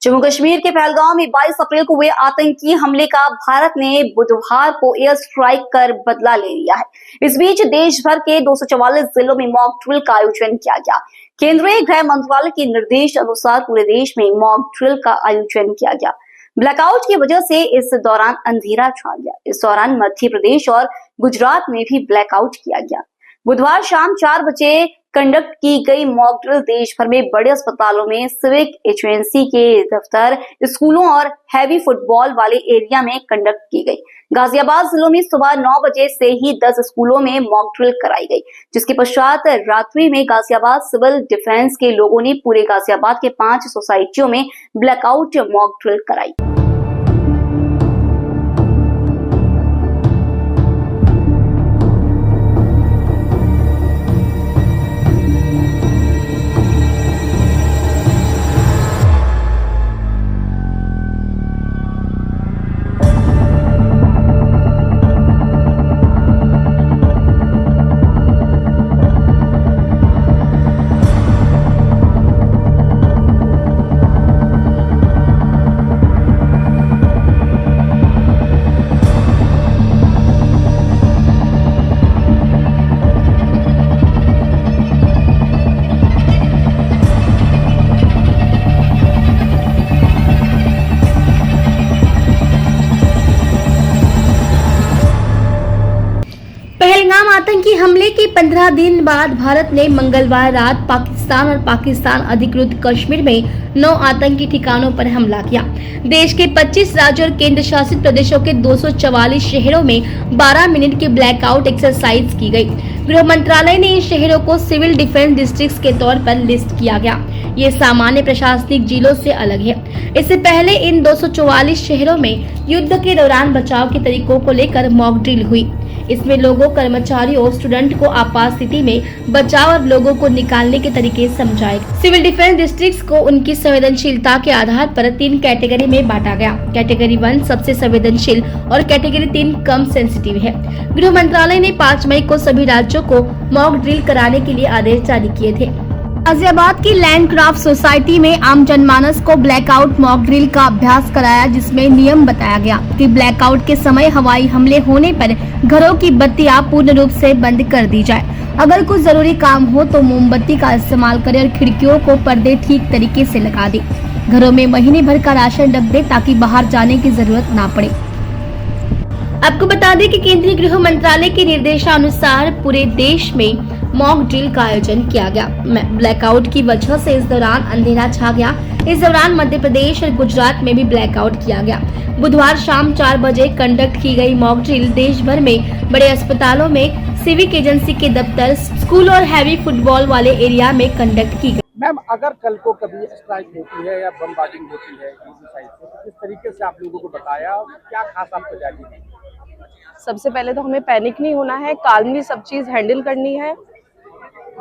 जम्मू कश्मीर के पहलगांव में 22 अप्रैल को हुए आतंकी हमले का भारत ने बुधवार को एयर स्ट्राइक कर बदला ले लिया है। इस बीच देश भर के 244 जिलों में मॉक ड्रिल का आयोजन किया गया। केंद्रीय गृह मंत्रालय के निर्देश अनुसार पूरे देश में मॉक ड्रिल का आयोजन किया गया। ब्लैकआउट की वजह से इस दौरान अंधेरा छा गया। इस दौरान मध्य प्रदेश और गुजरात में भी ब्लैकआउट किया गया। बुधवार शाम 4 बजे कंडक्ट की गई मॉक ड्रिल देश भर में बड़े अस्पतालों में, सिविक एजेंसी के दफ्तर, स्कूलों और हैवी फुटबॉल वाले एरिया में कंडक्ट की गई। गाजियाबाद जिलों में सुबह 9 बजे से ही 10 स्कूलों में मॉक ड्रिल कराई गई, जिसके पश्चात रात्रि में गाजियाबाद सिविल डिफेंस के लोगों ने पूरे गाजियाबाद के 5 सोसाइटियों में ब्लैकआउट मॉक ड्रिल कराई। पहलगाम आतंकी हमले के 15 दिन बाद भारत ने मंगलवार रात पाकिस्तान और पाकिस्तान अधिकृत कश्मीर में 9 आतंकी ठिकानों पर हमला किया। देश के 25 राज्यों और केंद्र शासित प्रदेशों के 244 शहरों में 12 मिनट की ब्लैकआउट एक्सरसाइज की गई। गृह मंत्रालय ने इन शहरों को सिविल डिफेंस डिस्ट्रिक्ट्स के तौर पर लिस्ट किया गया। ये सामान्य प्रशासनिक जिलों से अलग है। इससे पहले इन 244 शहरों में युद्ध के दौरान बचाव के तरीकों को लेकर मॉक ड्रिल हुई। इसमें लोगों, कर्मचारियों और स्टूडेंट को आपात स्थिति में बचाव और लोगों को निकालने के तरीके समझाए। सिविल डिफेंस डिस्ट्रिक्ट्स को उनकी संवेदनशीलता के आधार पर 3 कैटेगरी में बांटा गया। कैटेगरी 1 सबसे संवेदनशील और कैटेगरी 3 कम सेंसिटिव है। गृह मंत्रालय ने 5 मई को सभी राज्यों को मॉक ड्रिल कराने के लिए आदेश जारी किए थे। गाजियाबाद की लैंडक्राफ्ट सोसाइटी में आम जनमानस को ब्लैकआउट मॉक ड्रिल का अभ्यास कराया, जिसमें नियम बताया गया कि ब्लैकआउट के समय हवाई हमले होने पर घरों की बत्तियां पूर्ण रूप से बंद कर दी जाए। अगर कुछ जरूरी काम हो तो मोमबत्ती का इस्तेमाल करें और खिड़कियों को पर्दे ठीक तरीके से लगा दें। घरों में महीने भर का राशन रख दें ताकि बाहर जाने की जरूरत ना पड़े। आपको बता दें कि केंद्रीय गृह मंत्रालय के निर्देशानुसार पूरे देश में मॉक ड्रिल का आयोजन किया गया। ब्लैकआउट की वजह से इस दौरान अंधेरा छा गया। इस दौरान मध्य प्रदेश और गुजरात में भी ब्लैकआउट किया गया। बुधवार शाम 4 बजे कंडक्ट की गई मॉक ड्रिल देश भर में बड़े अस्पतालों में, सिविक एजेंसी के दफ्तर, स्कूल और हैवी फुटबॉल वाले एरिया में कंडक्ट की गई। मैम, अगर कल को कभी स्ट्राइक होती है या बमबार्डिंग होती है किसी साइड से, तो किस तरीके से आप लोगों को बताया, क्या खास आप तैयारी की? सबसे पहले तो हमें पैनिक नहीं होना है, काल्मली सब चीज़ हैंडल करनी है,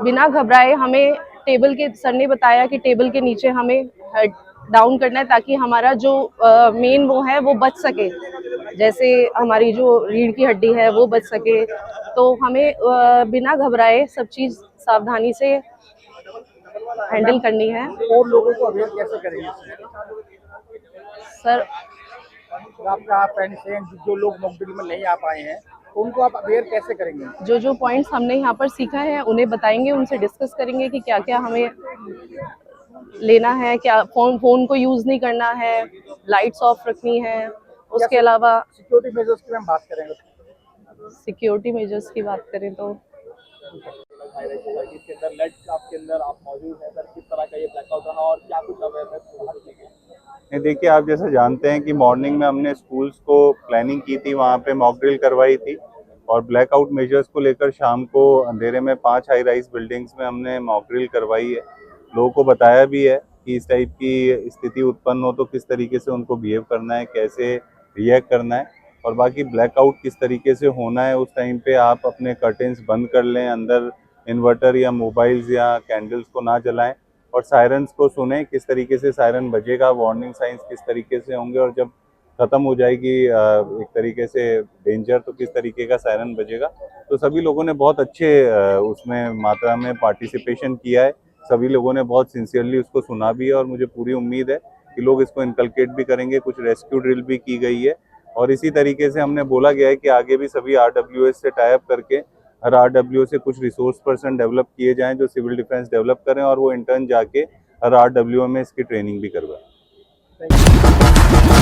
बिना घबराए। हमें टेबल के सर ने बताया कि टेबल के नीचे हमें हेड डाउन करना है ताकि हमारा जो मेन वो है वो बच सके, जैसे हमारी जो रीढ़ की हड्डी है वो बच सके। तो हमें बिना घबराए सब चीज़ सावधानी से हैंडल करनी है। और लोगों को अवेयर कैसे करेंगे सर? आपका जो लोग मॉक ड्रिल में नहीं आ पाए हैं, उनको आप अवेयर कैसे करेंगे? जो पॉइंट्स हमने यहाँ पर सीखा है उन्हें बताएंगे, उनसे डिस्कस करेंगे कि क्या क्या हमें लेना है, क्या फोन को यूज़ नहीं करना है, लाइट्स ऑफ रखनी है। उसके अलावा सिक्योरिटी मेजर्स की हम बात करेंगे। सिक्योरिटी मेजर्स की बात करें तो इसके अंदर लेट आपके अंदर आप मौजूद हैं सर, किस तरह का ये ब्लैकआउट रहा और क्या कुछ अवेयरनेस? देखिए, आप जैसा जानते हैं कि मॉर्निंग में हमने स्कूल्स को प्लानिंग की थी, वहाँ पे मॉक ड्रिल करवाई थी और ब्लैकआउट मेजर्स को लेकर शाम को अंधेरे में 5 हाई राइज बिल्डिंग्स में हमने मॉक ड्रिल करवाई है। लोगों को बताया भी है कि इस टाइप की स्थिति उत्पन्न हो तो किस तरीके से उनको बिहेव करना है, कैसे रिएक्ट करना है और बाकी ब्लैकआउट किस तरीके से होना है। उस टाइम पे आप अपने कर्टेन्स बंद कर लें, अंदर इन्वर्टर या मोबाइल्स या कैंडल्स को ना जलाएं और सायरन्स को सुने, किस तरीके से सायरन बजेगा, वार्निंग साइंस किस तरीके से होंगे और जब ख़त्म हो जाएगी एक तरीके से डेंजर तो किस तरीके का सायरन बजेगा। तो सभी लोगों ने बहुत अच्छे उसमें मात्रा में पार्टिसिपेशन किया है। सभी लोगों ने बहुत सिंसियरली उसको सुना भी है और मुझे पूरी उम्मीद है कि लोग इसको इनकलकेट भी करेंगे। कुछ रेस्क्यू ड्रिल भी की गई है और इसी तरीके से हमने बोला गया है कि आगे भी सभी RWS से टाई अप करके हर RWO से कुछ रिसोर्स पर्सन डेवलप किए जाएं जो सिविल डिफेंस डेवलप करें और वो इंटर्न जाके हर RWO में इसकी ट्रेनिंग भी करवाएं। Thank you.